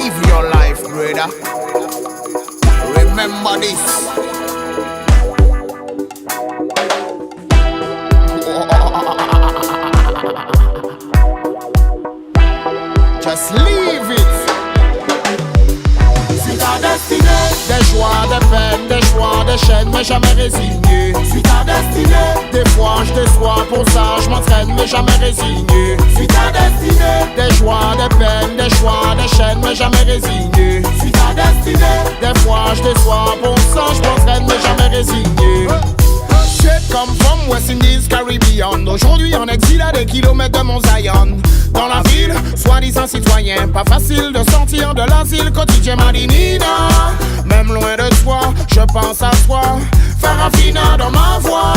live your life, brother. Remember this. Just leave it. Suis ta destinée. Des joies, des peines, des choix, des chaînes, mais jamais résigné. Suis ta destinée. Des fois je déçois, pour ça je m'entraîne, mais jamais résigné. Suis ta destinée. Des joies, des peines, des choix, des chaînes, mais jamais résigné. Suis ta destinée. Des fois je déçois, pour ça je m'entraîne, mais jamais résigné. Shit come from West Indies, Caribbean. Aujourd'hui en exil à des kilomètres de Mont Zion. Dans la ville, soi-disant citoyen, pas facile de sortir de l'asile quotidien Madinina. Même loin de toi, je pense à toi. Farafina dans ma voix,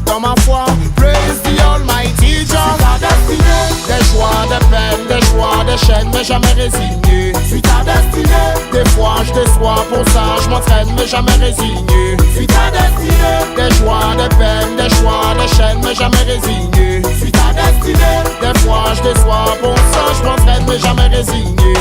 dans ma foi. Praise the Almighty Jah. Suis ta destinée. Des joies, des peines, des choix, des chaînes, mais jamais résigné. Suis ta destinée. Des fois je déçois, pour ça je m'entraîne, mais jamais résigné. Suis ta destinée. Des joies, des peines, des choix, des chaînes, mais jamais résigné. Suis ta destinée. Des fois je déçois, pour ça je m'entraîne, mais jamais résigné.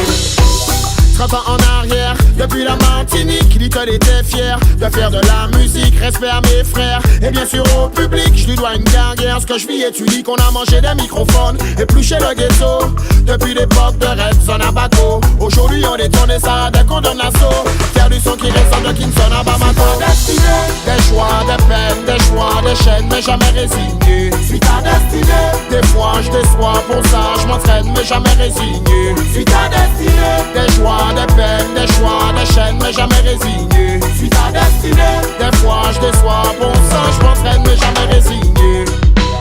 30 ans en arrière, depuis la Martinique, Little était fier de faire de la musique. Respect à mes frères et bien sûr au public. Je lui dois une carrière, ce que je vis est unique. On a mangé des microphones et plus chez le ghetto. Depuis l'époque de Red Zone à Baco. Aujourd'hui on détourne ça dès qu'on donne l'assaut. Faire du son qui résonne de Kingston à Bamako. Des choix, des peines, des choix, des chaînes, mais jamais résigné. Suis ta destinée. Des fois je déçois, pour ça je m'entraîne, mais jamais résigné. Suis ta destinée. Des joies, des peines, des choix, des chaînes, mais jamais résigné. Suis ta destinée. Des fois je déçois, pour ça je m'entraîne, mais jamais résigné.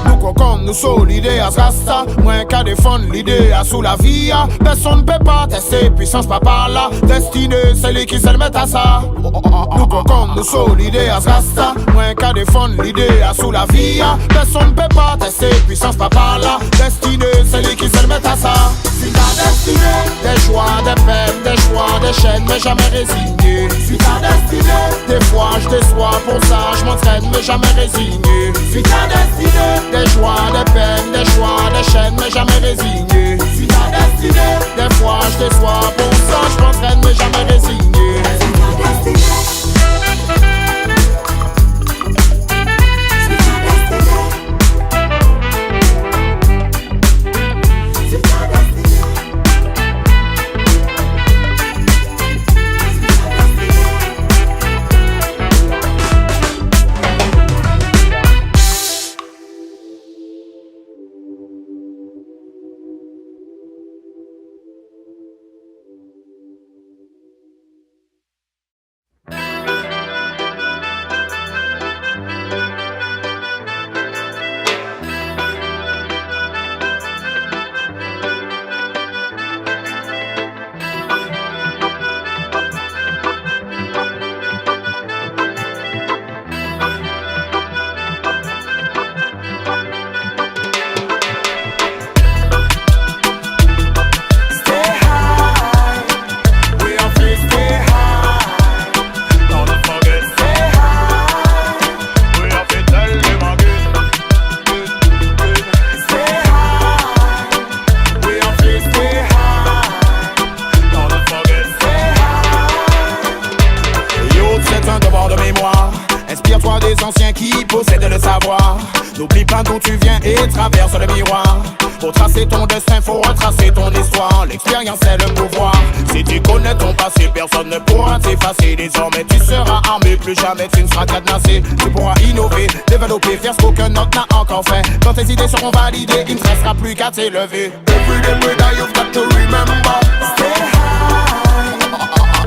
Nous cocons, nous sommes l'idée à Rasta. Moins qu'à défendre l'idée à sous la vie. Personne ne peut pas tester, puissance pas par là. Destinée, c'est lui qui se le met à ça. Nous cocons, nous sommes l'idée à Rasta. Moins qu'à défendre l'idée à sous la vie. Personne ne peut pas tester, puissance pas par là. Destinée, c'est lui qui se le met à ça. Suis ta destinée. Des joies, des peines, des choix, des chaînes, mais jamais résigné. Suis ta destinée. Des fois je déçois, pour ça je m'entraîne, mais jamais résigné. Suis ta destinée. Des joies, des peines, des choix, des chaînes, mais jamais résigné. Suis ta destinée. Des fois je déçois, pour ça je m'entraîne, mais jamais résigné. Suis ta destinée. N'oublie pas d'où tu viens et traverse le miroir. Pour tracer ton destin, faut retracer ton histoire. L'expérience est le pouvoir. Si tu connais ton passé, personne ne pourra t'effacer. Désormais tu seras armé, plus jamais tu ne seras cadenassé. Tu pourras innover, développer, faire ce qu'aucun autre n'a encore fait. Quand tes idées seront validées, il ne te restera plus qu'à t'élever. Every day brother, you've got to remember. Stay high.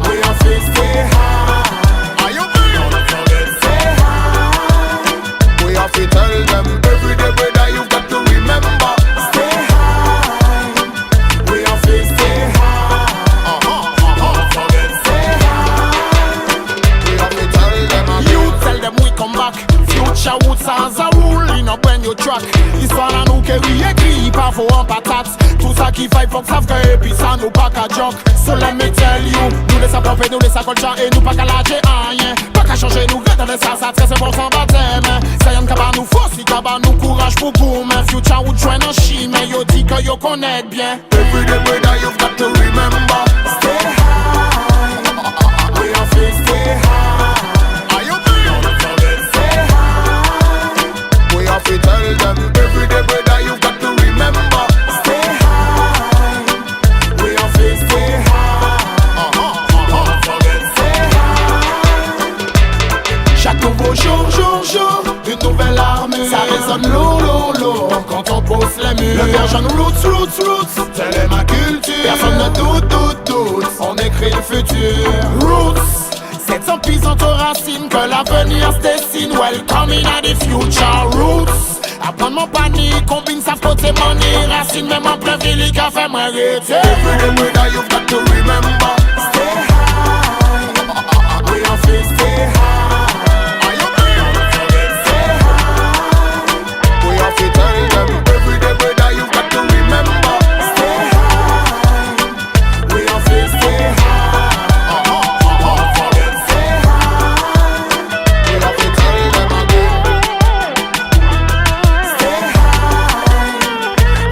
We are free, stay high. Are you free? Don't forget, stay high. We have to tell them every day brother, you've got to remember. Stay high. We are free, stay high. Don't forget, stay high. We have to tell them. You tell them we come back. Future woods as a rule in a brand new track. Histoire à nous que oui écrit par faux en patate. Tout ça qui fait faut que savent que et puis ça nous pas qu'à joke. So let me tell you, nous laisse à pomper, nous laisse à colchan et nous pas qu'à lâcher rien. Pas qu'à changer nous dans le sens à 13% baptême. Ça y'en kaba nous force, si kaba nous courage pour gourmet. Future would join en chimé, yo dit que yo connaît bien. Every day brother you've got to remember. Stay We have to stay high. Are you real? Stay high. We have to tell them every day, brother, you got to remember. Stay high. We have to stay high. Stay high. Chaque nouveau jour, une nouvelle armure. Ça résonne lourd. Quand on pose les murs. Le version roots, telle est ma culture. Personne ne doute. On écrit le futur. Roots, c'est en pisant aux racines que l'avenir se dessine. Welcome in the future. Roots, apprendre mon panique, combine sa faute et money. Racine même en plein ville qui a fait moi arrêter. Every day brother you've got to remember. Stay high. We have to stay high. Are you real? Stay high. We have to tell them every day brother you've got to remember. Stay high. We have to stay high. Stay high. We have to tell them again. Stay high.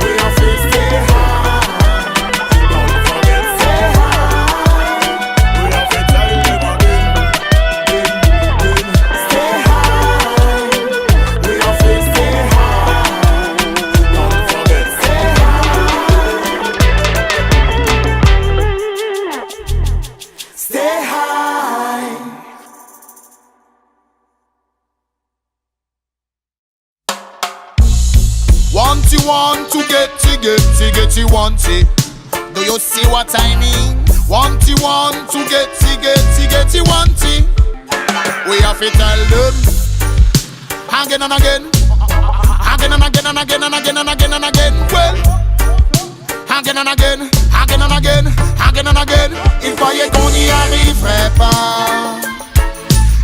We have to stay high. Don't forget, stay high. We have to tell them again. Stay high. We have to stay high. Don't forget, stay high. Stay high. Want to get you want it. Do you see what I mean? Want to get you want it. We have to tell them again and again. Again and again and again and again and again and again. Well, again and again, again and again, again and again. Ils croyaient qu'on n'y arriverait pas.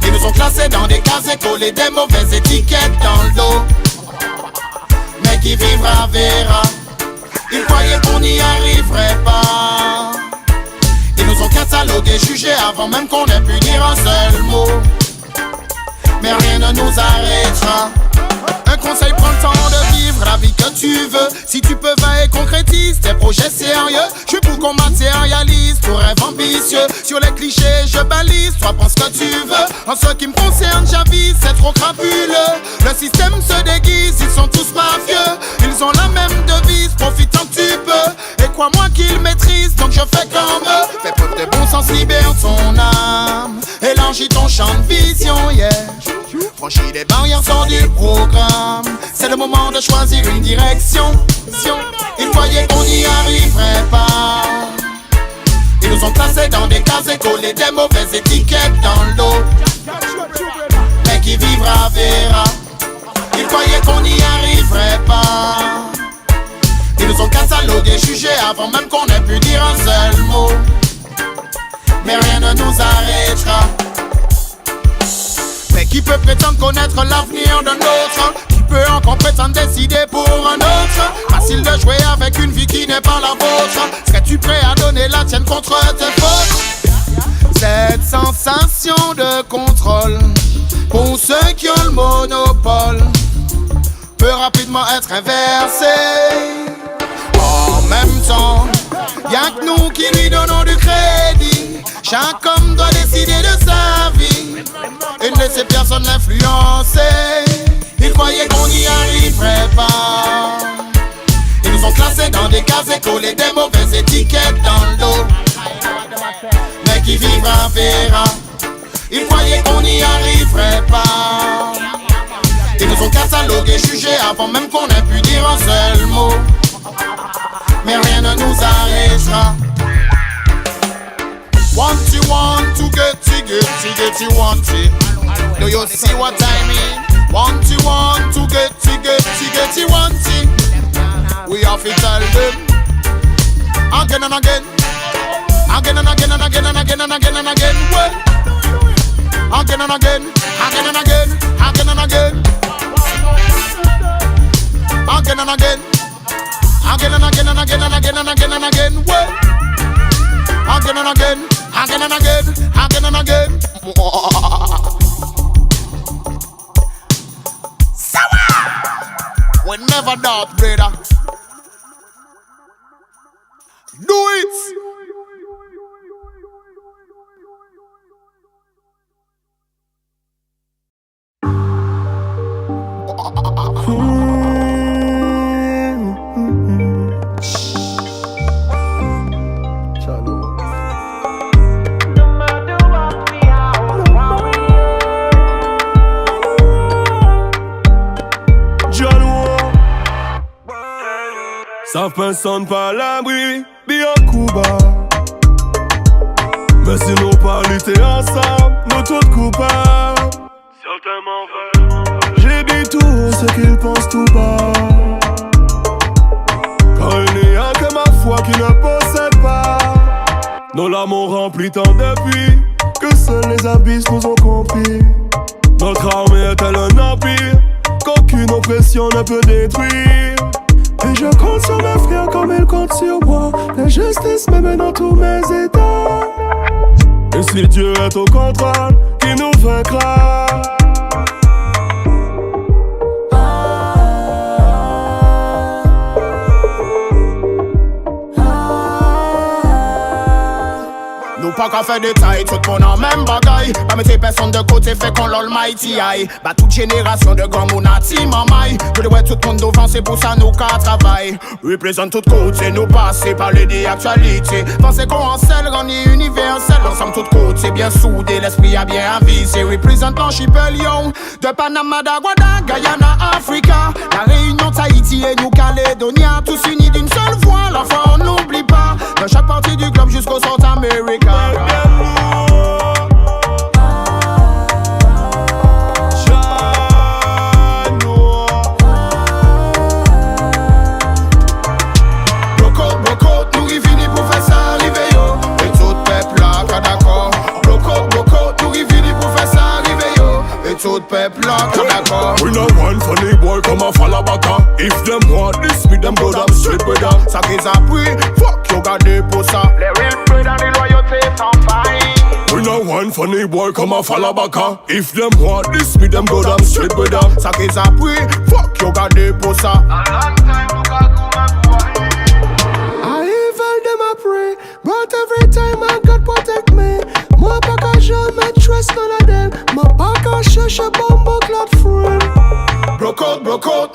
Ils nous ont classés dans des cases et collé des mauvaises étiquettes dans le dos. Mais qui vivra verra. Ils croyaient qu'on n'y arriverait pas. Ils nous ont catalogués, jugés avant même qu'on ait pu dire un seul mot. Mais rien ne nous arrêtera. Un conseil, prends le temps de vivre la vie que tu veux. Si tu peux, va et concrétise tes projets sérieux. Je suis pour qu'on matérialise ton rêve ambitieux. Sur les clichés, je balise, toi pense que tu veux. En ce qui me concerne, j'avise, c'est trop crapuleux. Le système se déguise, ils sont tous mafieux. Ils ont la même devise, profite tant que tu peux. Et crois-moi qu'ils maîtrisent, donc je fais comme eux. Fais preuve de bon sens, libère ton âme. Élargis ton champ de vision, yeah. Franchis les barrières sans du programme. C'est le moment de choisir une direction. Ils croyaient qu'on n'y arriverait pas. Ils nous ont placés dans des cases et collé des mauvaises étiquettes dans le dos. Mais qui vivra verra. Ils croyaient qu'on n'y arriverait pas. Ils nous ont catalogués, jugés avant même qu'on ait pu dire un seul mot. Mais rien ne nous arrêtera. Mais qui peut prétendre connaître l'avenir d'un autre? Qui peut encore prétendre décider pour un autre? Facile de jouer avec une vie qui n'est pas la vôtre. Serais-tu prêt à donner la tienne contre tes fautes? Cette sensation de contrôle, pour ceux qui ont le monopole, peut rapidement être inversée. En même temps, y'a que nous qui lui donnons du crédit. Chaque homme doit décider de sa vie et ne laisser personne l'influencer. Ils croyaient qu'on n'y arriverait pas. Ils nous ont classés dans des cases et collé des mauvaises étiquettes dans le dos. Mais qui vivra verra. Ils croyaient qu'on n'y arriverait pas. Ils nous ont catalogués, jugés avant même qu'on ait pu dire un seul mot. Mais rien ne nous arrêtera. Want to get you want it. Do you see what I mean? Want to get you want it. We have to tell them again and again. Again and again and again and again and again and again. Well, again and again, again and again, again and again. Again and again. Again and again and again and again and again and again. Well, again and again, again and again, again and again. We never doubt, brother. Do it. personne pas à l'abri, bien Cuba. Mais si nous pas lutter ensemble, nous tous coupables. Certainement vrai. J'ai dit tout ce qu'ils pensent tout bas. Quand il n'y a que ma foi qui ne possède pas. Nos larmes ont rempli tant depuis que seuls les abysses nous ont compris. Notre armée est-elle un empire qu'aucune oppression ne peut détruire. Et je compte sur mes frères comme ils comptent sur moi. La justice me mène dans tous mes états. Et si Dieu est au contrôle, qui nous vaincra? Nous pas qu'à faire des tailles, tout le monde en même bagaille. Pas mettre personne de côté, fait qu'on l'almighty aïe. Bah toute génération de grands mounati mamaï. Je le vois tout le monde devant, c'est pour ça nous qu'à travail. Représente tout côté, nous passer par les actualités. Pensez qu'on encelle, on est universel. Ensemble tout côté, bien soudé, l'esprit a bien avisé. Représente l'archipel de Panama, d'Aguada, Guyana, Africa. La Réunion, Tahiti et New Caledonia. Tous unis d'une seule voix, la foi on n'oublie pas. Dans chaque partie du globe jusqu'au South America. Nous y finit pour faire ça arriver yo. Et tout peuple là, d'accord. Bloco, nous y finit pour faire ça arriver yo. Et tout peuple là, d'accord. We no one funny boy come a fall baka. If them want this, me them go down straight with them. Ça qu'ils appuient, fuck you gardez pour ça. Les real fruits dans les loyautés sans faille. We no one funny boy come a fall baka. If them want this, me them go down straight with them. Ça qu'ils appuient, fuck you gardez pour ça. A long time nous ka courir. I evil them I pray, but every time I God protect me. Moi pas qu'à jamais trust none of them. Moi pas qu'à chercher bombo clot friend. Bloco,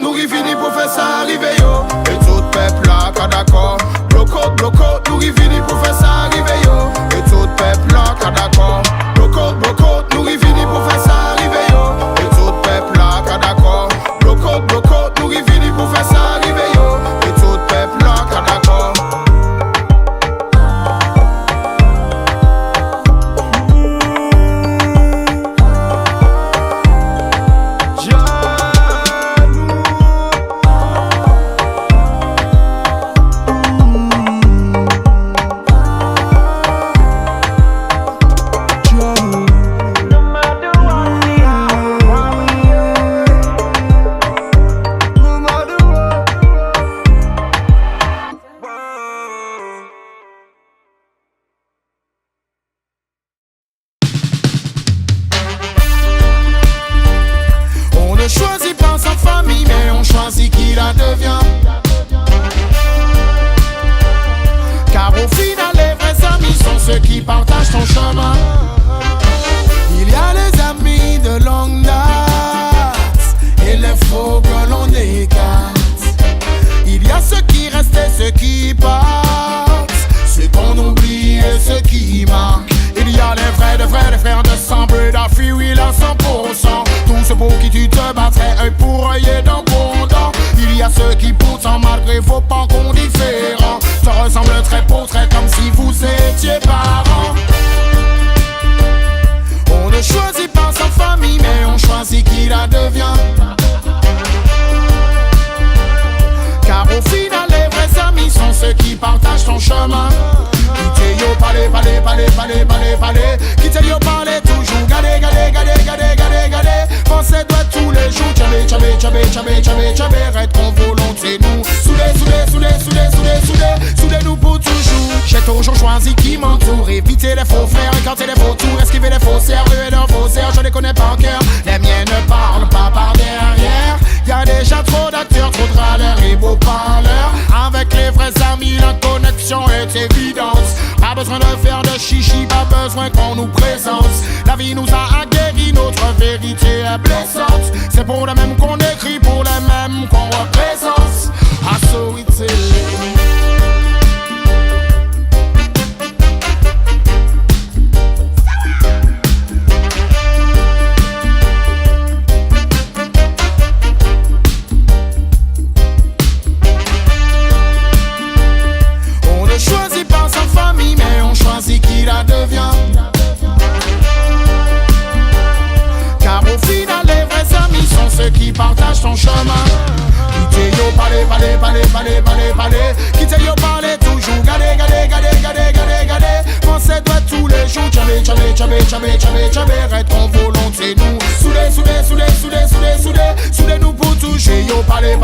nous y finit pour faire ça arriver yo. Et tout peuple là, d'accord. Bloco, nous y finit pour faire ça arriver yo. Et tout peuple là, d'accord. Bloco, nous y finit pour faire ça arriver yo. Et tout peuple là, d'accord. Bloco, nous y finit pour faire ça arriver yo. Et tout peuple là, d'accord. Soudez-nous pour toujours. J'ai toujours choisi qui m'entoure. Éviter les faux frères, écarter les faux tours. Esquiver les faussaires, ruer leurs faussaires. Je les connais par cœur. Les miens ne parlent pas par derrière. Y'a déjà trop d'acteurs, trop de râleurs et beaux parleurs. Avec les vrais amis, la connexion est évidente. Pas besoin de faire de chichi, pas besoin qu'on nous présente. La vie nous a aguerri, notre vérité est blessante. C'est pour les mêmes qu'on écrit, pour les mêmes qu'on représente. Ah, so it's son chemin. Quittez yo parler, quittez yo parler toujours. Gardez, pensez toi tous les jours. Tchabé, restons volontiers nous. Soudez nous pour toucher. Yo parler,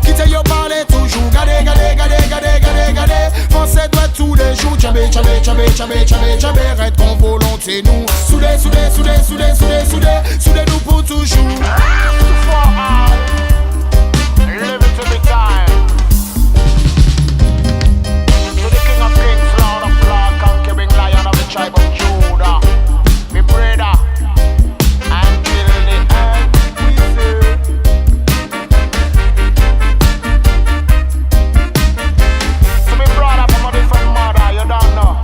quittez yo parler toujours. Gardez, pensez toi tous les jours. Tchabé, restons volontiers nous. Soudez nous pour toujours. Live it to the time. To the King of Kings, Lord of Lords, conquering Lion of the tribe of Judah. Me brother, until the end we say. To me brother from a different mother, you don't know.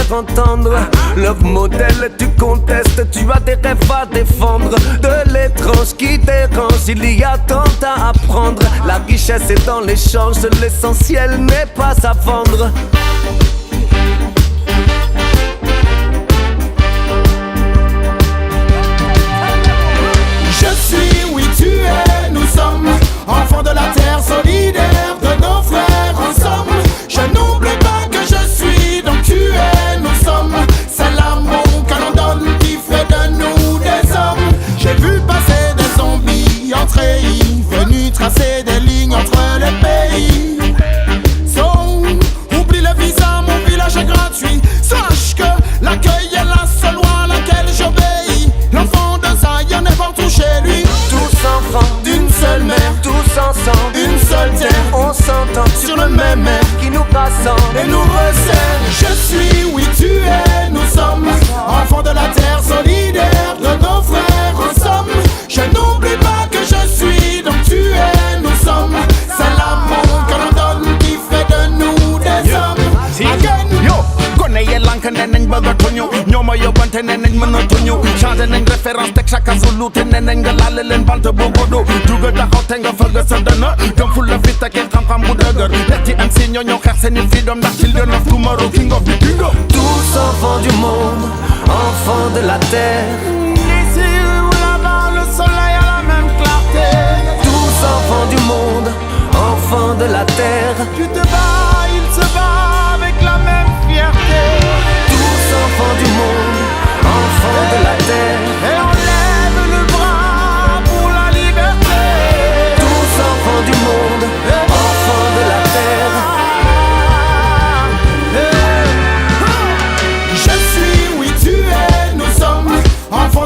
Entendre love modèle, tu contestes, tu as des rêves à défendre. De l'étrange qui dérange, il y a tant à apprendre. La richesse est dans l'échange, l'essentiel n'est pas à vendre. Je suis, oui tu es, nous sommes enfants de la terre, solidaires de nos frères ensemble. Je n'oublie pas que je suis, donc tu es, nous sommes. C'est l'amour que l'on donne qui fait de nous des hommes. J'ai vu passer des zombies entre pays, venus tracer des lignes entre les pays. So, oublie le visa, mon village est gratuit. Sache que l'accueil est la seule loi à laquelle j'obéis. L'enfant de Zion est partout chez lui. Tous enfants d'une seule mère, tous ensemble, une seule terre. on s'entend Sur le même air qui nous rassemble et nous resserre. Je suis, oui tu es, nous sommes enfants de la terre, solidaires de nos frères ensemble. Je n'oublie pas que je suis, donc tu es, nous sommes. C'est l'amour que l'on donne qui fait de nous des hommes. Again. Yo, gone ye lank nenañ bëgg a tuñu ñoo ma yóbbante nenañ mën a tuñu changé nañ référence teg chaque zulu te nenañ nga laale leen bant bu gudd juga taxaw te nga fëgg sa dënn gëm fu la fit ak xam-xam bu dëgër letti MC ñoo ñoo xeex seeni freedom ndax children of tomorrow king of the kingdom. Tous enfants du monde, enfants de la terre. Ici ou là-bas le soleil a la même clarté. Tous enfants du monde, enfants de la terre. Tu te bats, il se bat avec la même fierté. Tous enfants du monde, enfants de la terre. Et on lève le bras pour la liberté. Tous enfants du monde, enfants de la terre. Je suis, oui tu es, nous sommes enfants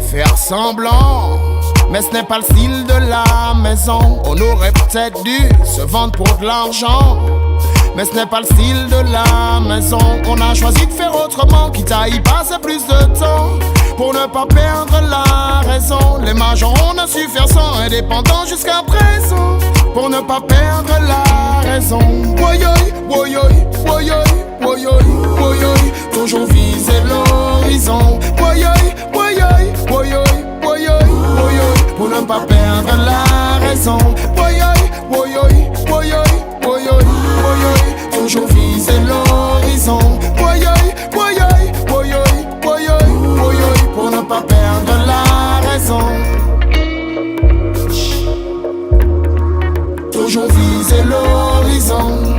faire semblant, mais ce n'est pas le style de la maison. On aurait peut-être dû se vendre pour de l'argent, mais ce n'est pas le style de la maison. On a choisi de faire autrement, quitte à y passer plus de temps, pour ne pas perdre la raison. Les majors, on a su faire sans, indépendants jusqu'à présent, pour ne pas perdre la raison. Woyoy, woyoy, woyoy, woyoy, woyoy, toujours viser l'horizon. Woyoy, woyoy, woyoy, woyoy, woyoy, pour ne pas perdre la raison. Woyoy, woyoy, woyoy, woyoy, woyoy, toujours viser l'horizon. Woyoy, woyoy, woyoy, woyoy, woyoy, pour ne pas perdre la raison. Toujours viser l'horizon.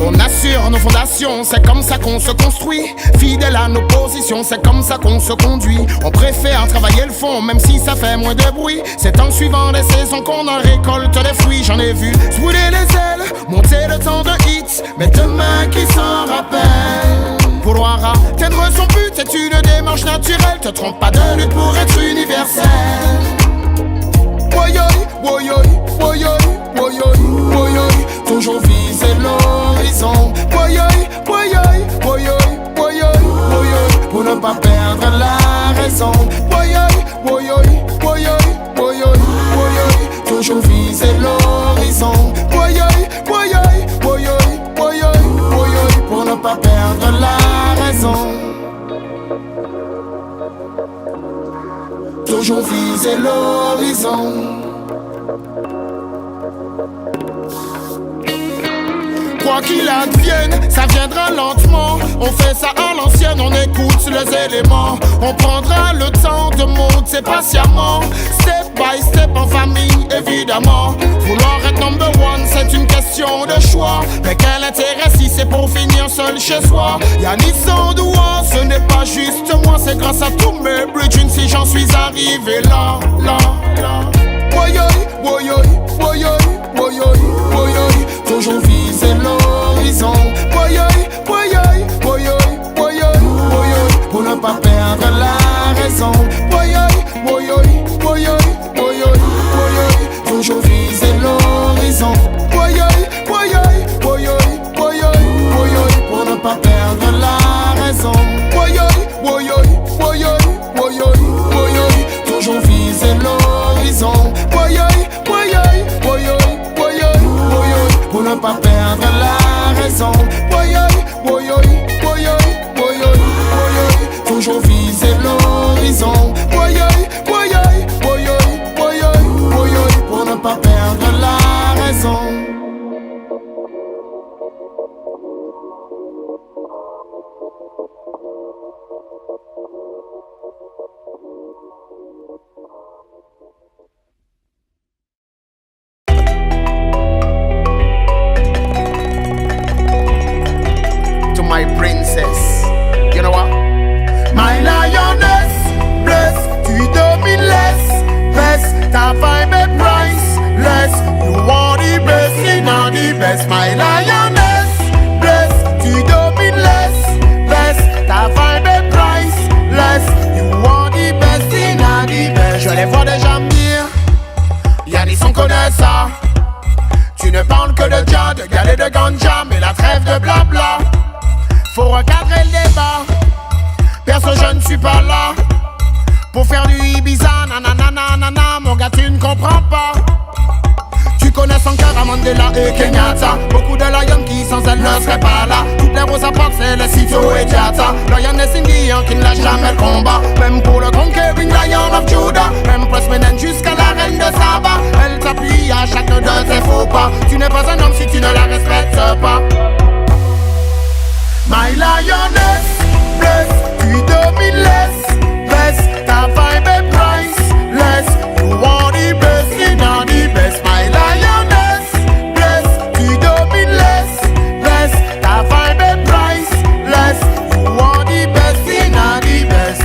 On assure nos fondations, c'est comme ça qu'on se construit. Fidèle à nos positions, c'est comme ça qu'on se conduit. On préfère travailler le fond, même si ça fait moins de bruit. C'est en suivant les saisons qu'on en récolte les fruits. J'en ai vu se brûler les ailes, monter le temps de hits, mais demain qui s'en rappelle. Vouloir atteindre son but est une démarche naturelle. Te trompe pas de lutte pour être universel. Woyoy, woyoy, woyoy, woyoy, woyoy, toujours viser l'horizon. Woyoy, woyoy, woyoy, woyoy, woyoy, pour ne pas perdre la raison. Woyoy, woyoy, woyoy, woyoy, woyoy, toujours viser l'horizon. Woyoy, woyoy, woyoy, woyoy, woyoy, pour ne pas perdre la raison. Toujours viser l'horizon. Quoi qu'il advienne, ça viendra lentement. On fait ça à l'ancienne, on écoute les éléments. On prendra le temps de monter patiemment, step by step en famille, évidemment. Vouloir être number one, c'est une question de choix. Mais quel intérêt si c'est pour finir seul chez soi? Yannis Sandoua, ce n'est pas juste moi, c'est grâce à tous mes bridges si j'en suis arrivé là, là, là. Woyoy, woyoy, woyoy, woyoy, woyoy, toujours viser l'horizon. Woyoy, woyoy, woyoy, woyoy, woyoy, pour ne pas perdre la raison. Woyoy, woyoy, woyoy, woyoy, woyoy, toujours viser l'horizon. Woyoy, woyoy, woyoy, woyoy, woyoy, pour ne pas perdre la raison. Woyoy, woyoy, woyoy, woyoy, woyoy, toujours viser l'horizon. Woyoy, woyoy, woyoy, woyoy, woyoy, pour ne pas perdre la raison. Woyoy, woyoy, woyoy, woyoy, woyoy, toujours viser l'horizon. Woyoy, woyoy, woyoy, woyoy, woyoy, pour ne pas perdre la raison. My princess, you know what? My lioness, bless, tu domines less, best, ta vibe est priceless. You want the best, in all the best. My lioness, bless, tu domines less, best, ta vibe est priceless. You want the best, in all the best. Je les vois déjà me dire, Yannis on connaît ça. Tu ne parles que de Jah, de galets de ganja, mais la trêve de blabla. Faut recadrer le débat. Perso, je ne suis pas là pour faire du Ibiza, nanana, mon gars, tu ne comprends pas. Tu connais Sankara, Mandela et Kenyatta. Beaucoup de lions qui sans elle ne seraient pas là. Toutes les roses à porte, c'est le Sito et Diata. Lioness indien qui ne lâche jamais le combat. Même pour le conquering lion of Judah. Empress Menen jusqu'à la reine de Saba. Elle t'appuie à chacun de tes faux pas. Tu n'es pas un homme si tu ne la respectes pas. My lioness, bless, tu domines less, best, ta vibe est priceless. You want the best, in all the best. My lioness, bless, tu domines less, best, ta vibe est priceless. You want the best, in all the best.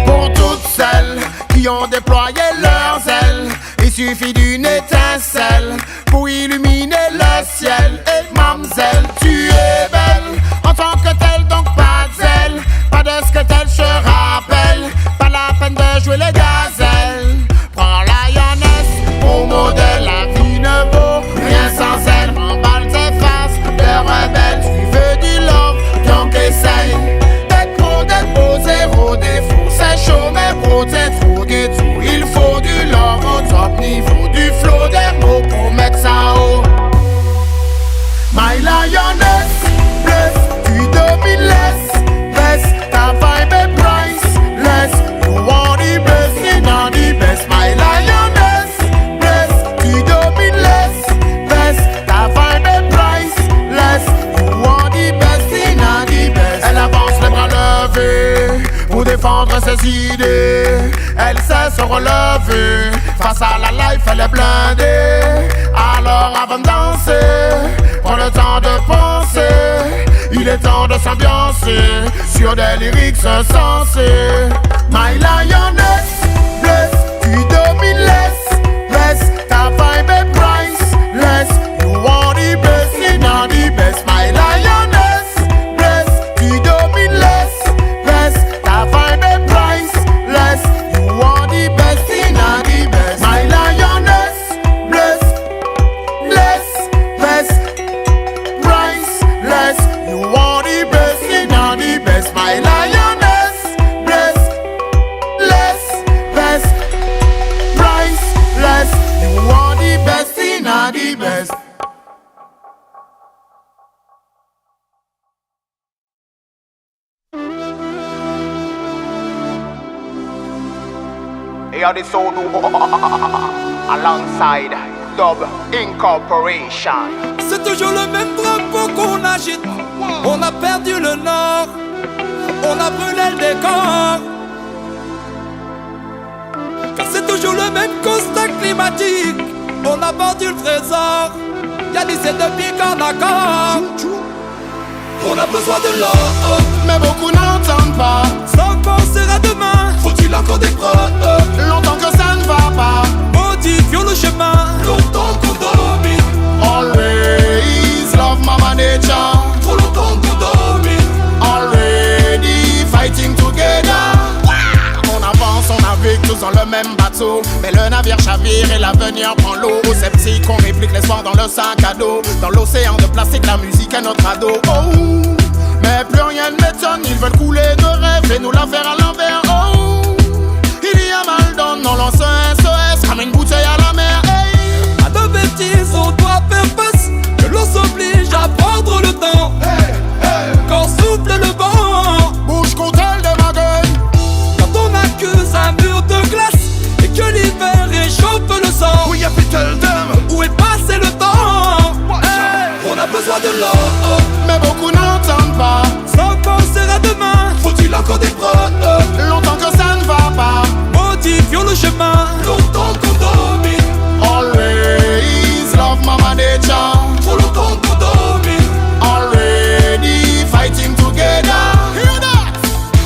Pour toutes celles qui ont déployé leurs ailes, il suffit d'une étincelle pour illuminer le ciel. Et mamzelle, tu es belle en tant que telle, donc pas décidée, elle sait se relever. Face à la life, elle est blindée. Alors avant de danser, prends le temps de penser. Il est temps de s'ambiancer sur des lyrics sensés. My lioness, bless, tu domines, laisse ta vibe est priceless. You want the best, you know the best. My lioness, bless, tu domines, laisse ta vibe est priceless. You want the best, you know the best. My lioness, bless, priceless. You want the best, you know the best. My lioness, bless, priceless. You want the best, you know the best. Hey, this sound alongside Dub Incorporation. C'est toujours le même drapeau qu'on agite. On a perdu le nord, on a brûlé le décor. Car c'est toujours le même constat climatique. On a vendu le trésor. Y'a 17 pieds qu'en accord. On a besoin de l'or, Mais beaucoup n'entendent pas. sans penser à demain. Faut-il encore des preuves? Longtemps que ça ne va pas. Modifions le chemin. Longtemps qu'on domine. Always love mama nature. Trop longtemps qu'on domine. Already fighting together. On avance, on navigue tous dans le même bateau. Mais le navire chavire et l'avenir prend l'eau. Aux sceptiques, on réplique l'espoir dans le sac à dos. Dans l'océan de plastique, la musique est notre ado. Oh, mais plus rien ne m'étonne. Ils veulent couler nos rêves et nous la faire à l'envers. Oh, il y a mal dans nos lance un SOS comme une bouteille à la mer. Hey. À nos bêtises, on doit faire face. Que l'on s'oblige à prendre le temps. Quand souffle le vent, Bouge contre elle de ma gueule. quand on accuse un mur de glace et que l'hiver réchauffe le sang. Oui, y'a Peter Dam. Où est passé le temps? On a besoin de l'or, Mais beaucoup n'entendent pas. sans penser à demain. Faut-il encore des preuves? Longtemps que ça ne va pas. Modifions le chemin. Longtemps qu'on domine. Always love mama nature. Trop longtemps qu'on domine. Already fighting together. Hear that?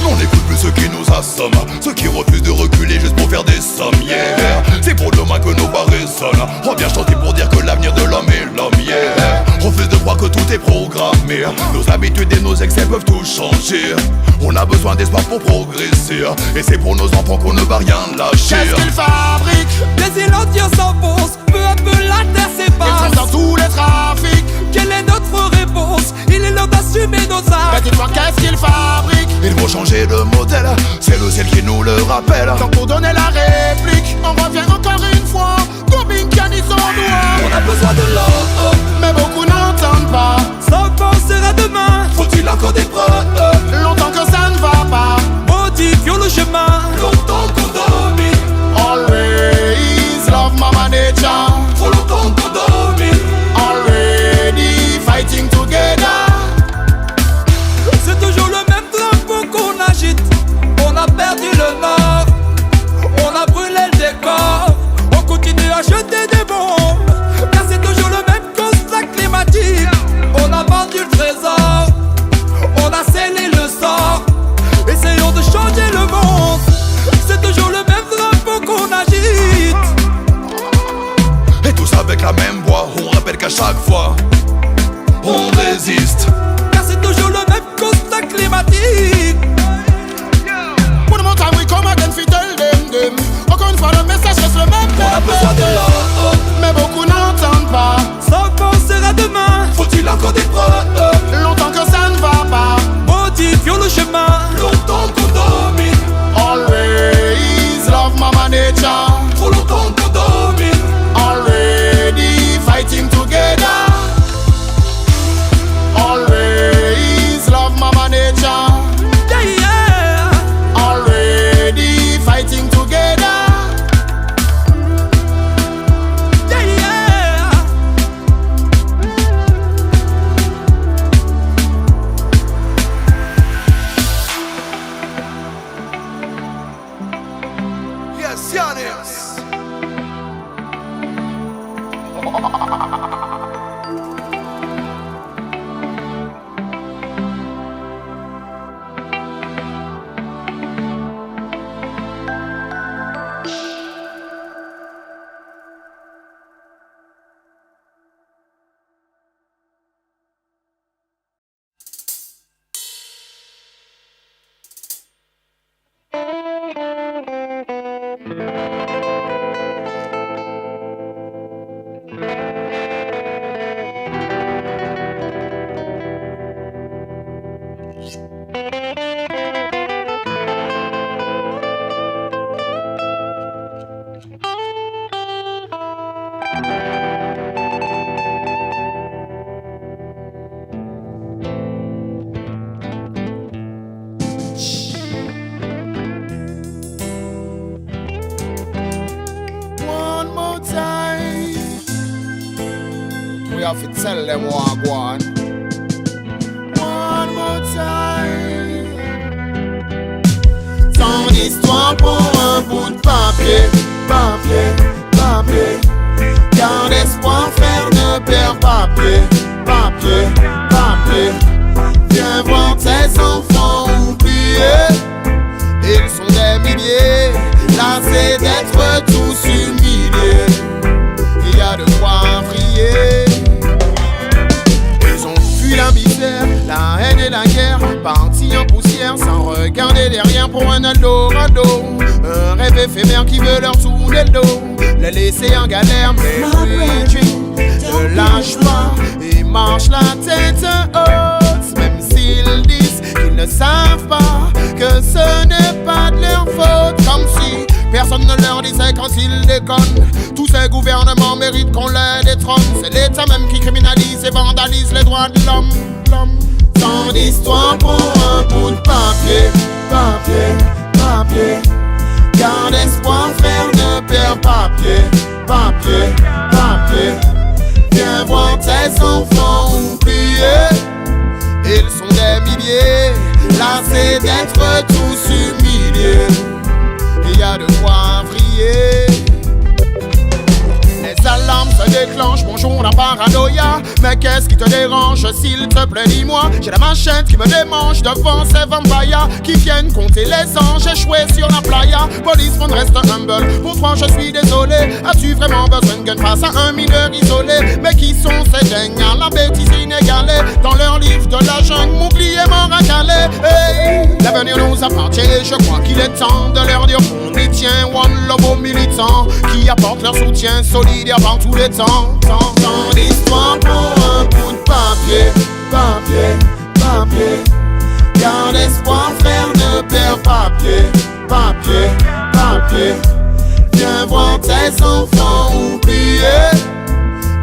On n'écoute plus ceux qui nous assomment, ceux qui refusent de reculer juste pour faire des sommes, yeah. C'est pour demain que nos voix résonnent. On vient chanter pour dire que l'avenir de l'homme est l'homme, yeah. Refuse de croire que tout est programmé. Nos habitudes et nos excès peuvent tout changer. On a besoin d'espoir pour progresser. Et c'est pour nos enfants qu'on ne va rien lâcher. Qu'est-ce qu'ils fabriquent? Des îles entières s'enfoncent. Peu à peu la terre Ils traînent dans s'efface. tous les trafics. Quelle est notre réponse? Il est l'heure d'assumer nos Mais actes. dis-toi qu'est-ce qu'ils fabriquent? Il faut changer de modèle, c'est le ciel qui nous le rappelle. Donc pour donner la réplique, on revient encore une fois. Combien Cani sont noirs. On a besoin de l'or, Mais beaucoup n'entendent pas. sans penser à demain. Faut-il encore des preuves? Longtemps que ça ne va pas. Modifions le chemin. Longtemps qu'on domine. Always love mama nature. Trop longtemps qu'on domine. Already fighting together. C'est toujours le même drapeau qu'on agite. On a perdu le nord, on a brûlé le décor. On continue à jeter des bombes, car c'est toujours le même constat climatique. On a vendu le trésor, on a scellé le sort. Essayons de changer le monde. C'est toujours le même drapeau qu'on agite. Et tous avec la même voix, on rappelle qu'à chaque fois, on résiste. Car c'est toujours le même constat climatique. One more time we come again fi tell them. Encore une fois le message reste le même. On a besoin de l'or, Mais beaucoup n'entendent pas. sans penser à demain. Faut-il encore des preuves? Longtemps que ça ne va pas. Modifions le chemin. Longtemps qu'on domine. Always love mama nature. Trop longtemps qu'on domine. Already fighting together. Always love mama nature. Yeah, yeah. Already fighting together. we have to tell them what I want. One more time. Tant d'histoires pour un bout de papier, papier, papier. Garde espoir, faire ne perd papier, papier, papier. Viens voir tes enfants oubliés. Ils sont des milliers, lassés d'être tous humiliés. Il y a de quoi vriller. Ils ont fui la misère, la haine et la guerre, partis en poussière sans regarder derrière pour un Eldorado. Un rêve éphémère qui veut leur tourner le dos, les laisser en galère, mais lui ne lâche pas et marche la tête haute. Même s'ils disent qu'ils ne savent pas que ce n'est pas de leur faute, comme si personne ne leur disait quand ils déconnent. Tous ces gouvernements méritent qu'on les détrône. C'est l'État même qui criminalise et vandalise les droits de l'homme. Tant d'histoires pour un bout de papier, papier, papier. Garde espoir, faire ne perd papier, papier, papier. Viens voir tes enfants oubliés. Ils sont des milliers, lassés d'être tous humiliés. Il y a de quoi vriller. Les alarmes se déclenchent, bonjour la paranoïa. Mais qu'est-ce qui te dérange, s'il te plaît, dis-moi. J'ai la machette qui me démange devant ces vampires qui viennent compter les anges échoués sur la playa. Policeman reste humble, pour toi je suis désolé. As-tu vraiment besoin de gun face à un mineur isolé? Mais qui sont ces génials, la bêtise inégalée? Dans leur livre de la jungle, Mowgli est mort à Calais. Hey, l'avenir nous appartient et je crois qu'il est temps de leur dire qu'on y tient. One love aux militants qui apportent leur soutien solide avant tous les temps. Tant d'histoires pour un bout de papier, papier, papier. Garde espoir, faire ne perd papier, papier, papier. Viens voir tes enfants oubliés.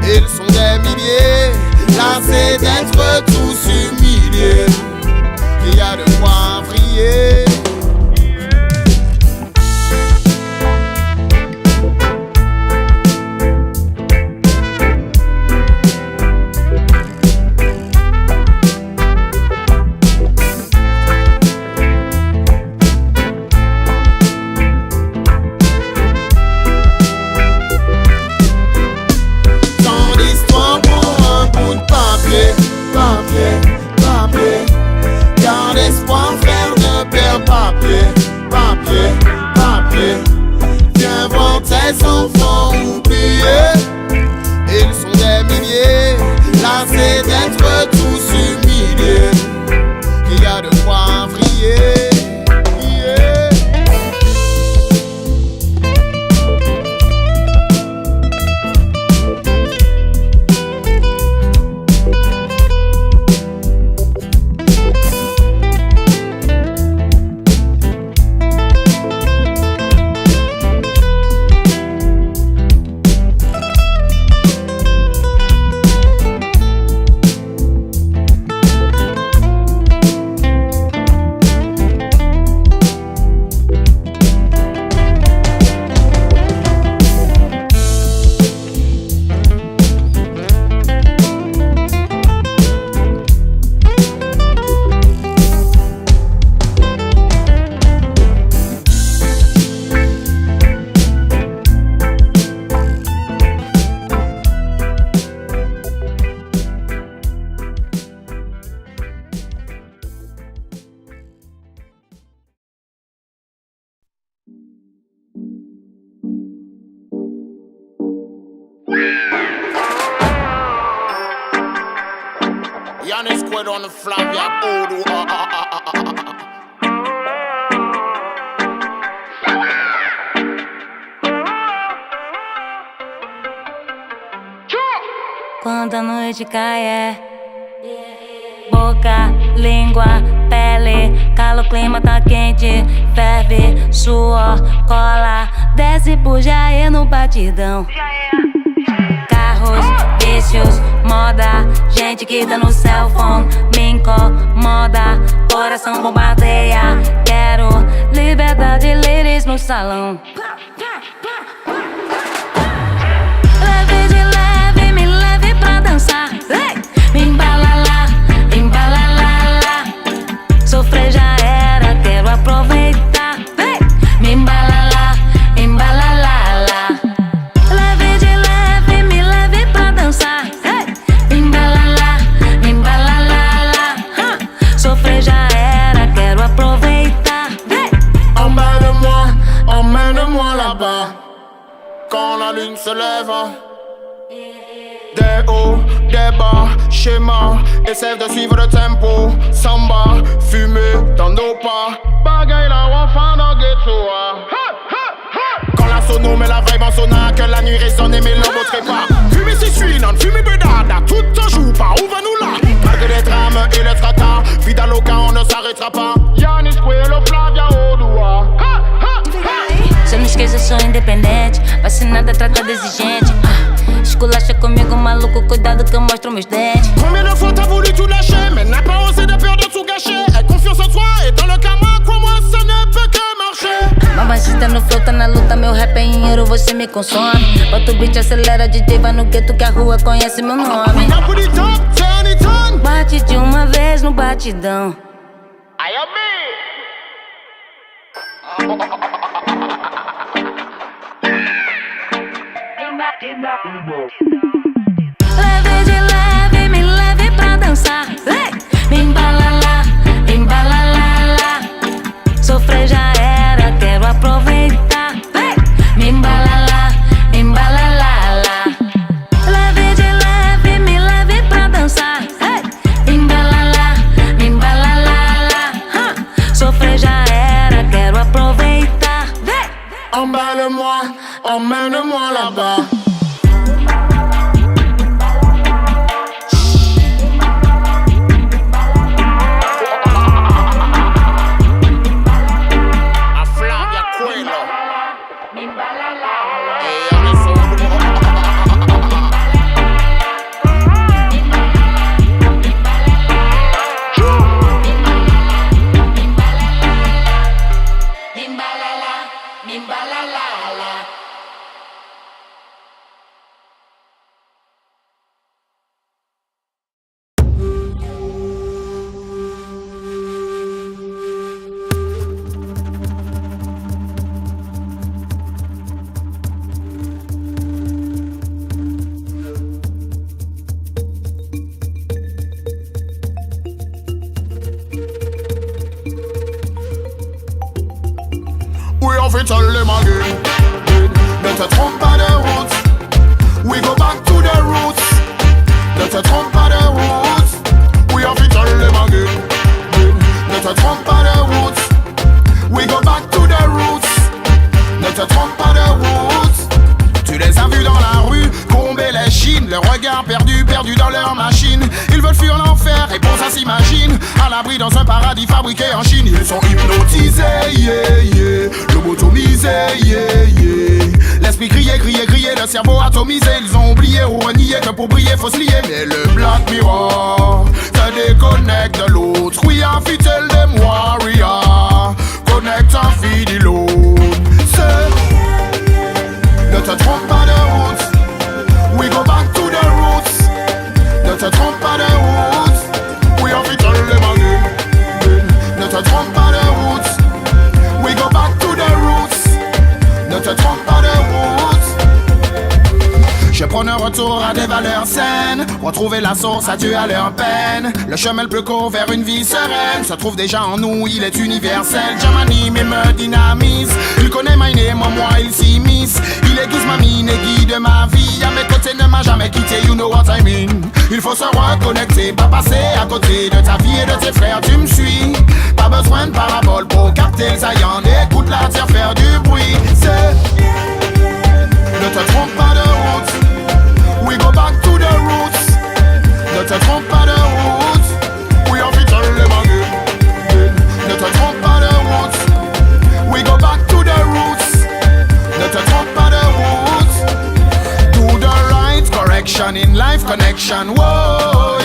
Ils sont des milliers, lassés d'être tous humiliés. Il y a de quoi vriller. Papier, papier, garde espoir, faire ne perd papier, papier, papier. Viens voir tes enfants oubliés. Ils sont des milliers, lassés d'être tous humiliés. Il y a de quoi vriller. Yannis squid on the flap, yeah, voodoo, Quando a noite cai boca, língua, pele, calo, clima tá quente, ferve, suor, cola, desce por Jaê no batidão. Carros, vícios, moda, gente que tá no cell phone, me incomoda, coração bombardeia. Quero liberdade, ladies no salão. Leve de leve, me leve pra dançar. lève. Des hauts, des bas, schéma, essaie de suivre le tempo. Samba, fumée dans nos pas. Bagaille la wafa dans ghetto. Quand la sono met la vibe en sona, que la nuit résonne et mes lobos trépas. Fumée si suis non, fumée bedada, tout en joue pas, où va nous là? Malgré les drames et les tracas, fidèle au cas on ne s'arrêtera pas. Yannis Coelho, Flávia Odoa. Se eu não esqueço, eu sou independente. Vacinada, tratada exigente. Esculacha comigo, maluco, cuidado que eu mostro meus dentes. Combien de fois t'as voulu tout lâcher, mais n'a pas osé de peur de tout gâcher. Aie confiance en toi et dans le karma, crois-moi, ça ne peut que marcher. Mamacita no flow, tá na luta, meu rap é dinheiro, você me consome. Bota o beat, acelera, DJ vai no gueto que a rua conhece meu nome. Bate de uma vez no batidão. Leve de leve, me leve pra dançar. Me embala lá, sofrer já era, quero aproveitar. Me embala lá, leve de leve, me leve pra dançar. Embala lá, sofrer já era, quero aproveitar. Emballe-moi, emmène-moi là-bas. Ne te trompe pas de route. We go back to the roots. Ne te trompe pas de route. We have it all again. Ne te trompe pas de route. We go back to the roots. Ne te trompe pas de route. Tu les as vus dans la rue, courber les chines, le regard perdu dans leur machine. Ils veulent fuir l'enfer et pour ça s'imagine à l'abri dans un paradis fabriqué en Chine. Ils sont hypnotisés, yeah, yeah, lobotomisés, yeah, yeah. L'esprit crier, le cerveau atomisé. Ils ont oublié ou renié que pour briller faut se lier. Mais le Black Mirror te déconnecte de l'autre. We are fidèles des warriors, connecte un fil l'autre. Ne te trompe pas de route. We go back to the roots. Ne te trompe pas de route. We are fidèles des warriors. Ne te trompe pas de route. We go back to the roots. Ne te trompe pas de route. Je prône un retour à des valeurs saines. Retrouver la source, adieu à leur peine. Le chemin le plus court vers une vie sereine se trouve déjà en nous, il est universel. Je m'anime et me dynamise. Il connaît ma name, moi il s'immisce. Il aiguise ma mine et guide ma vie. À mes côtés ne m'a jamais quitté, you know what I mean. Il faut se reconnecter, pas passer à côté de ta vie et de tes frères, tu me suis. Pas besoin de parabole pour capter le saillant. Écoute la terre faire du bruit. Ne te trompe pas de route. We go back to the roots. Ne te trompe pas de route. We are vital les mangues. Ne te trompe pas de route. We go back to the roots. Ne te trompe pas de route. Do the right correction in life connection. Whoa.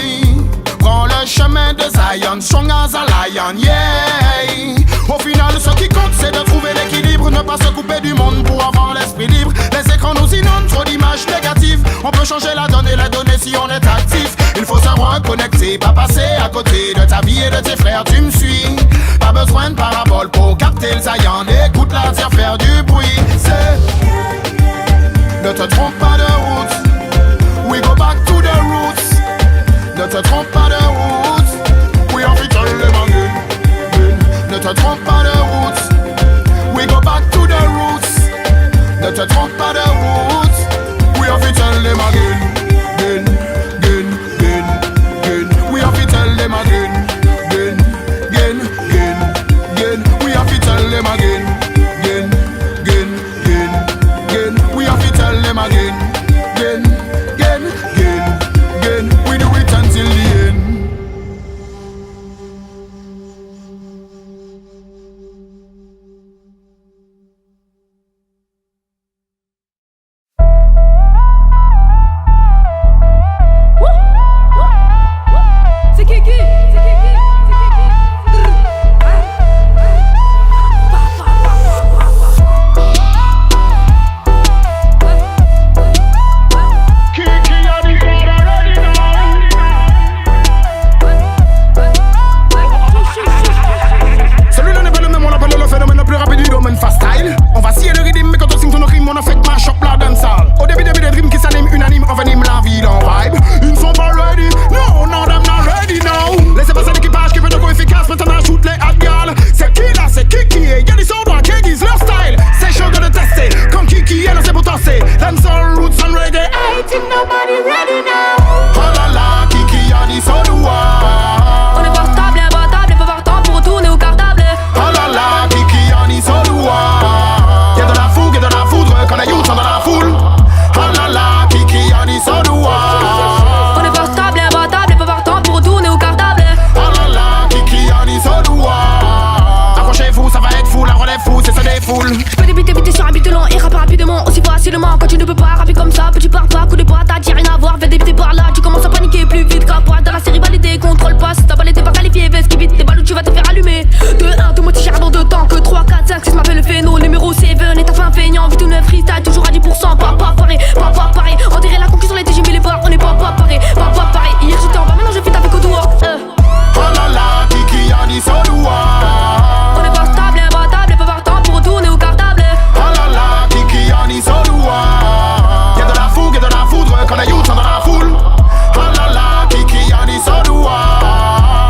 Prends le chemin de Zion, strong as a lion, yeah. Au final, ce qui compte, c'est de trouver l'équilibre. Ne pas se couper du monde pour avoir l'esprit libre. Les écrans nous inondent, trop d'images négatives. On peut changer la donne et la donner si on est actif. Il faut se reconnecter, pas passer à côté de ta vie et de tes frères, tu me suis. Pas besoin de parabole pour capter le saillant. Écoute la terre faire du bruit. Ne te trompe pas de route. We go back to the roots. Ne te trompe pas de route. We are vital les mangues. Ne te trompe pas de route. We go back to the roots. Ne te trompe pas de route. ready, ready now. Oh là là, Kiki a dit son doigt. On est portable, imbattable, et pas partant pour retourner au cartable. Oh là là, Kiki a dit son doigt. Y'a de la fougue et de la foudre quand les youths sont dans la foule. Oh là là, Kiki a dit son doigt. On est portable, imbattable, et pas partant pour retourner au cartable. Oh là là, Kiki a dit son doigt. Accrochez-vous, ça va être fou, la relève fou, c'est ça des foules. J'peux débiter sur un beat long et rapper rapidement, aussi facilement. Quand tu ne peux pas rapper comme ça, petit par pas, coup de bras, t'as dit rien à voir, fais débiter par là. Tu commences à paniquer plus vite qu'à pointe. Dans la série validée, contrôle pas, si ta balle était pas qualifiée, veste qui vite, tes balles où tu vas te faire allumer. De 1, tout moitié dans 2 temps, que 3, 4, 5, 6 m'appelle le phéno. Numéro 7, et ta fin feignant, vite ou neuf freestyle, toujours à 10%, pas pareil. On dirait la conquête sur les TGM, les barres, on est pas pareil. Hier j'étais en bas, maintenant je fais avec au doigt. Oh là là, Kiki a dit son doigt. On est portable, imbattable, et pas partant pour retourner au cartable. Oh là là, Kiki a dit son doigt. Y'a de la fougue et de la foudre quand les youths sont dans la foule. Oh là là, Kiki a dit son doigt.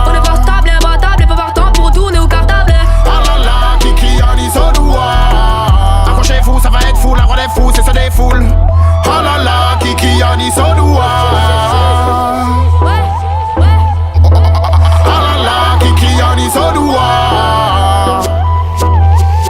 On est portable, imbattable, et pas partant pour retourner au cartable. Oh là là, Kiki a dit son doigt. Accrochez-vous, ça va être fou, la relève fou, c'est ça des foules. Oh là là, Kiki a dit son doigt. So do I.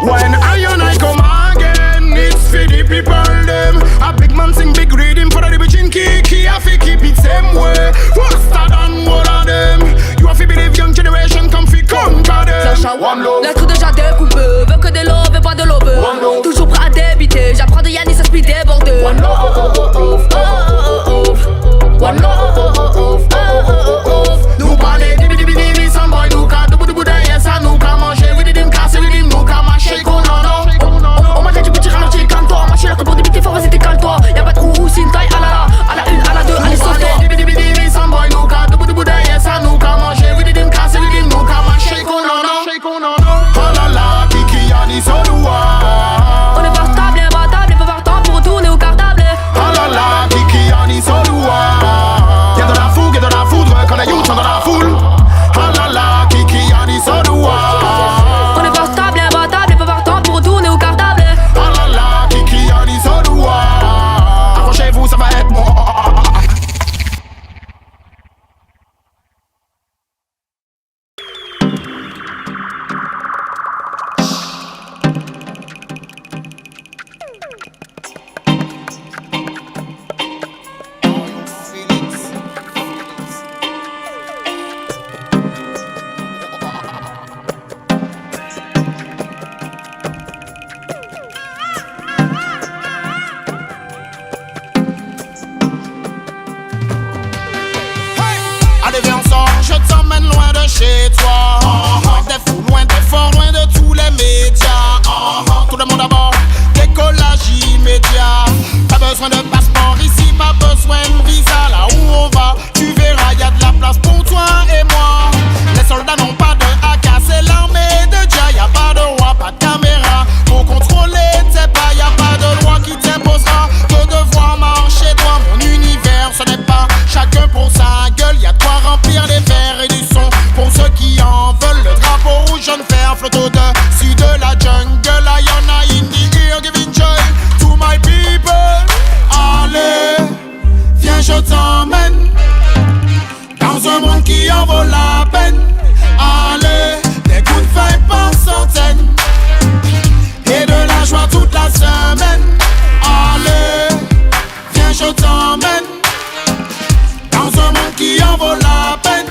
When I and I come again, it's for the people them. A big man sing big rhythm for the bitchin' Kiki. I fi keep it same way, faster than one of them. You have to believe young generation come fi conquer them. One love. L'être déjà découpé, veut que des love et pas de love. Toujours prêt à débiter, j'apprends de Yannis à speed déborder. One love, one love, nous parler dibi some boy nous ka double yes à nous ka manger with them casser with them nous ka marcher qu'on on mange du petit ralenti calme-toi. Moi je suis là que pour débiter fort, vas-y décale-toi. Y'a pas de trou, c'est une taille à la 1, à la 2, allez sauce-toi. Dibi some boy nous ka double yes à nous ka manger with them casser with them nous ka marcher qu'on oh là là, Kiki a dit son doigt. On est portable, imbattable, et pas partant pour retourner au cartable. Oh là là, Kiki a dit son doigt. Y'a de la fougue et de la foudre quand les youths sont dans la foule. Oh là là, Kiki a dit son doigt. On est portable, imbattable, et pas partant pour retourner au cartable. Oh là là, Kiki a dit son doigt. Accrochez-vous, ça va être moi. Allez viens ensemble, je t'emmène loin de chez toi. Loin des fous, loin des forts, loin de tous les médias. Tout le monde à bord, décollage immédiat. Pas besoin de passeport ici, pas besoin de visa. Là où on va, tu verras, y'a de la place pour toi et moi. Les soldats n'ont pas de AK, c'est l'armée de Jah. Y'a pas de roi, pas de caméra pour contrôler tes pas. Y'a pas de loi qui t'imposera de devoir marcher droit. Mon univers, ce n'est pas chacun pour sa gueule. Y'a de quoi remplir les verres et du son pour ceux qui en veulent. Le drapeau rouge, jaune, vert flotte au-dessus de la jungle. Ayana in the ear, giving joy to my people. Allez, viens, je t'emmène dans un monde qui en vaut la peine. Allez, des coups de vin par centaines et de la joie toute la semaine. Allez, viens, je t'emmène dans un monde qui en vaut la peine.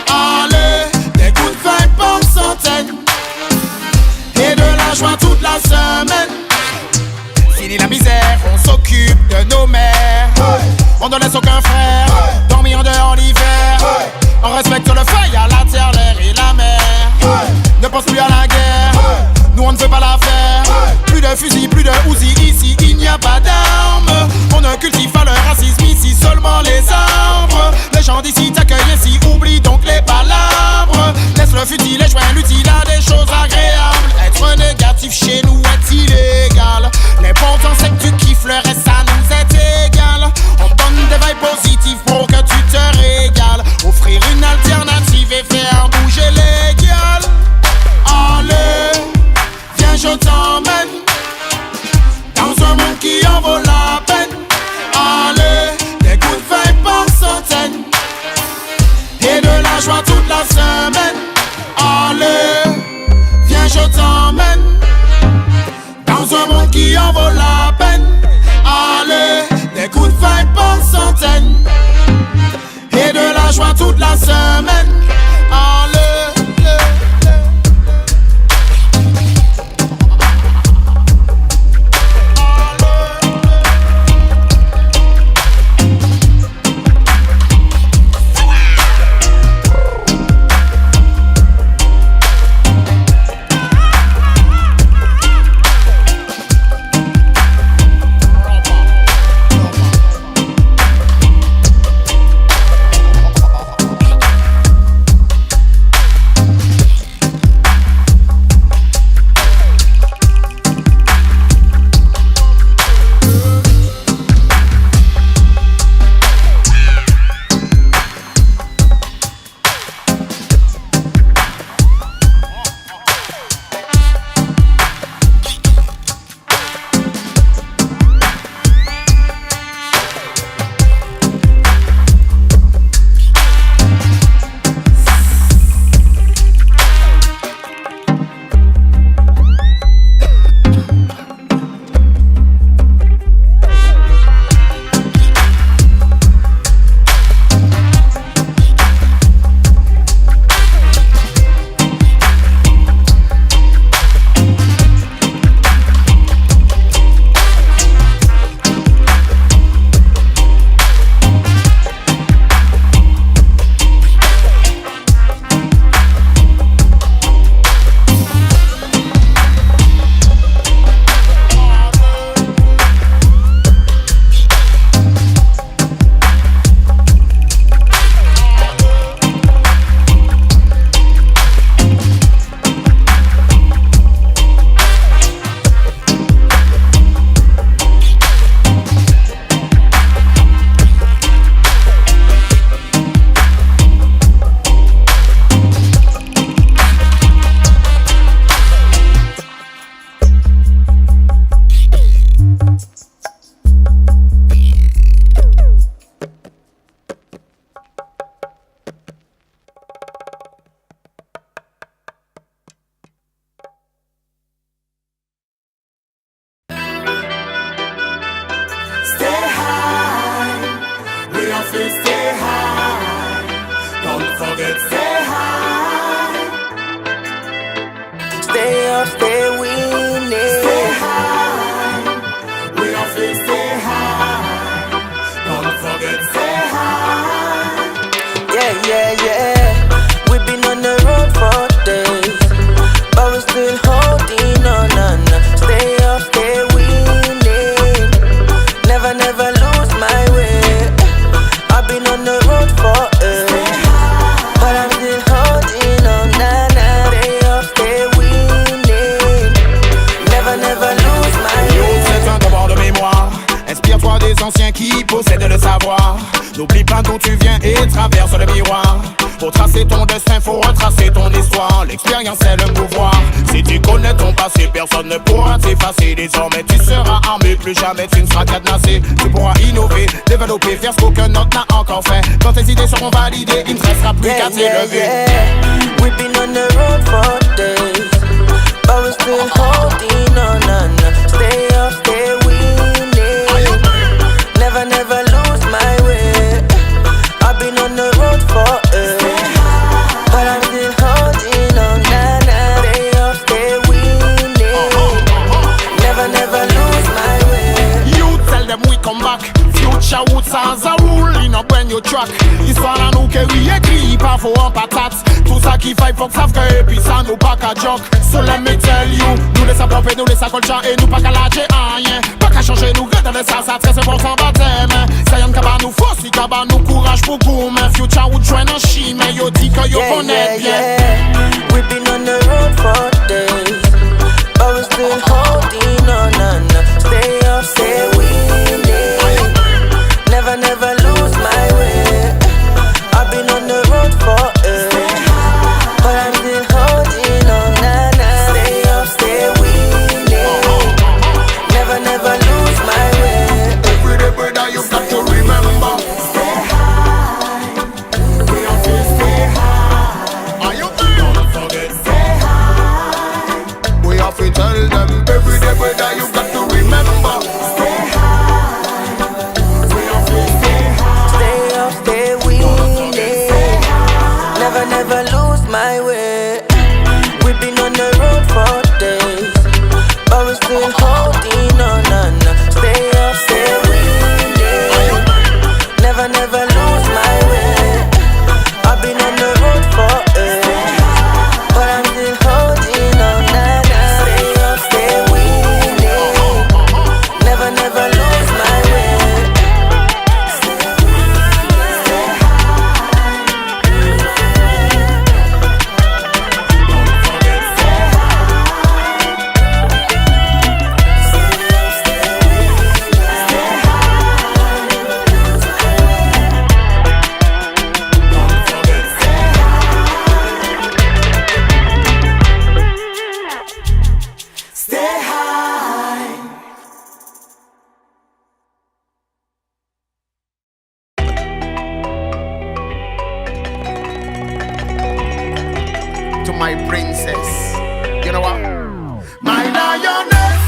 Allez, des coups de vin par centaines et de la joie toute la semaine. Fini la misère, on s'occupe de nos mères. On ne laisse aucun frère dormir en dehors l'hiver. On respecte le feu, y'a la terre, l'air et la mer. Ne pense plus à la guerre, nous on ne veut pas la faire. Plus de fusils, plus de Uzi, ici il n'y a pas d'armes. On ne cultive pas le racisme ici, seulement les arbres. Les gens d'ici t'accueillent ici, oublie donc les palabres. Laisse le futil, les joints, l'utile à des choses agréables. Être négatif chez nous est illégal. L'important c'est que tu kiffes, le reste ça nous est égal. On donne des vibes positives pour que tu te régales. Offrir une alternative et faire bouger les gals. Allez, viens je t'emmène dans un monde qui en vaut la peine. Allez, des coups de fait stay high. Don't forget stay high. Stay up, stay winning. Stay high. We all fait stay high. Don't forget stay high. Yeah. We've been on the road for days, but we're still holding on. Stay up, stay winning. Never lose my way. I've been on the road for days, but I'm still holding on. Stay up, stay winning. Never lose my way. C'est un devoir de mémoire. Inspire-toi des anciens qui possèdent le savoir. N'oublie pas d'où tu viens et traverse le miroir. Pour tracer ton destin, faut retracer ton histoire. L'expérience c'est le pouvoir. Si tu connais ton passé, personne ne pourra t'effacer. Désormais tu seras armé, plus jamais tu ne seras cadenassé. Tu pourras innover, développer, faire ce qu'aucun autre n'a encore fait. Quand tes idées seront validées, il ne te restera plus qu'à t'élever. We've been on the road for days, but we're still holding on. Stay up, stay winning. Never lose my way. I've been on the road for but I'm still holding on. Stay up, stay winning. Never lose my way. You tell them we come back. Future Woods has a rule in a brand new track. Histoire à nous que oui écrit, pas faux en patate. Tout ça qui fait faut que savent que et puis ça nous pas qu'à joke. So let me tell you, nous laisse à pomper, nous laisse à colcher et nous pas qu'à lâcher rien. Pas qu'à changer, nous regarder ça très important sans baptême. Ça y'en qu'à nous force, qu'à nous courage pour goût. Mais Future Woods joint en chie, mais yo dit que yo connaît bien. We've been on the road for days, but we're still holding on. Stay up, stay winning. Never lose my way. I've been on the road for but I'm still holding on. Stay up, stay winning. Never lose my way. Every day, brother, you got to remember. Stay high. We all feel stay high. Are you Don't forget stay high. We have to tell them every day, brother, you got to remember. Stay high. We all feel stay high. Stay up, stay winning. Never lose my way. We've been on the road for days, but we're still holding on. Stay up, stay winning. Never lose my way. I've been on the road for but I'm still holding on. Stay up, stay winning. Never lose my way. Stay high. To my princess, you know what? My lioness,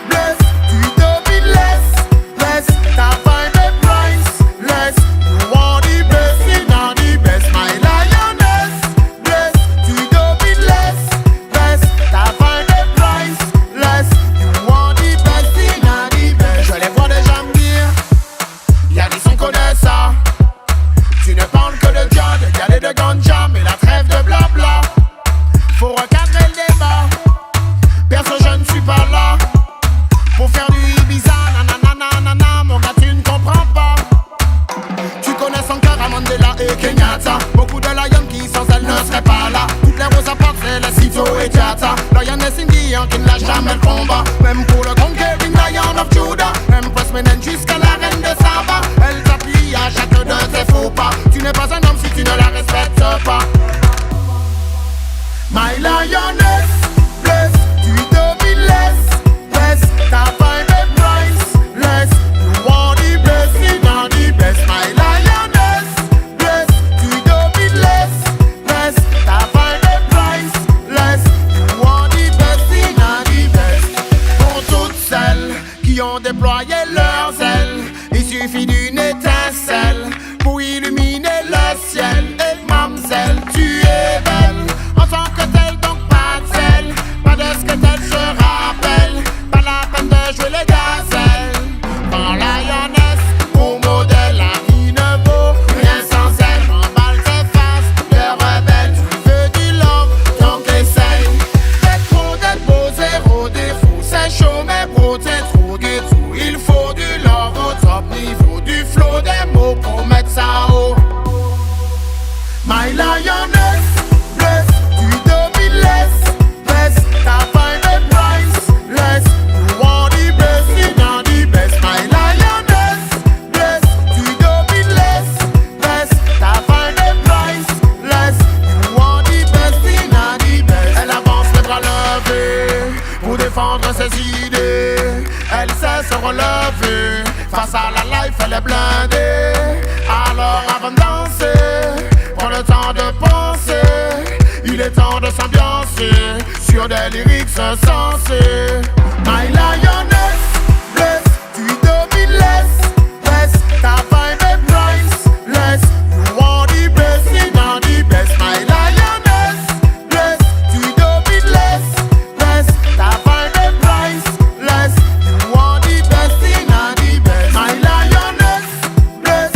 bless, tu domines, bless, t'as find the priceless. You want the best, you know the best. My lioness, bless, tu domines, bless, t'as find the priceless. You want the best, you know the best. Je les vois déjà me dire, y'a des sons connaissent ça. Tu ne parles que de John, de galet de ganja, mais la trêve de blabla. Faut recadrer le débat. Perso, je ne suis pas là pour faire du Ibiza, nanana, mon gars, tu ne comprends pas. Tu connais Sankara, Mandela et Kenyatta. Beaucoup de lions qui sans elle ne seraient pas là. Toutes les roses apportent, c'est la Sito et Tata. Lioness Indian qui ne lâche jamais le combat. Même pour le conquering Lion of Judah. Empress Menen jusqu'à la reine de Saba. Elle t'appuie à chaque de tes faux pas. Tu n'es pas un homme si tu ne la respectes pas. My lioness, bless, tu domines, bless, t'as find the priceless. You want the best, you know the best. My lioness, bless, tu domines, bless, t'as find the priceless. You want the best, you know the best. Pour toutes celles qui ont déployé leurs ailes, il suffit d'une étincelle pour y My lioness, bless, tu domines best, t'as find the priceless. You want the best, you know the best. My lioness, bless, tu domines best, t'as find the priceless. You want the best, you know the best. Elle avance les bras levés pour défendre ses idées. Elle sait se relever face à la life, elle est blindée. Alors avant de danser, prends le temps de penser. Il est temps de s'ambiancer sur des lyrics sensés. My lioness, bless, tu domines best, t'as find the priceless. You want the best, you know the best. My lioness, bless, tu domines best, t'as find the priceless. You want the best, you know the best. My lioness, bless,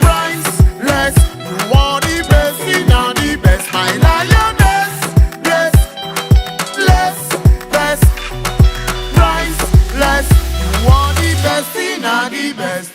priceless. You want the best, you know the best. My lioness, bless, priceless. You want the best, you know the best.